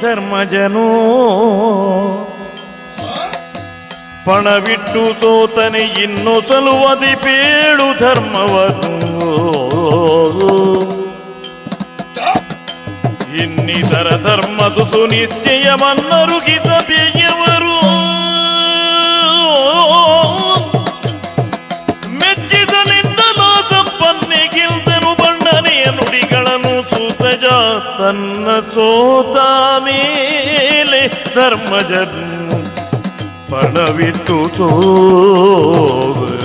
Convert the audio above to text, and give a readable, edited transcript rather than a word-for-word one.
ಧರ್ಮಜನೋ ಪಣವಿಟ್ಟು ಸೋತನೆ ಇನ್ನು ಸಲುವದಿ ಬೇಳು ಧರ್ಮವನು ಇನ್ನಿತರ ಧರ್ಮದು ಸುನಿಶ್ಚಯವನ್ನರುಗಿಸಬೇಯವರು ಮೆಚ್ಚಿದನಿಂದಲೋ ಸಂಪನ್ನೆಗಿಲ್ದನು ಬಣ್ಣನೆಯ ನುಡಿಗಳನ್ನು ಸುತಜ ತನ್ನ ಸೋತ ಮೇಲೆ ಧರ್ಮಜನು ಪಣವಿಟ್ಟು ಸೋದ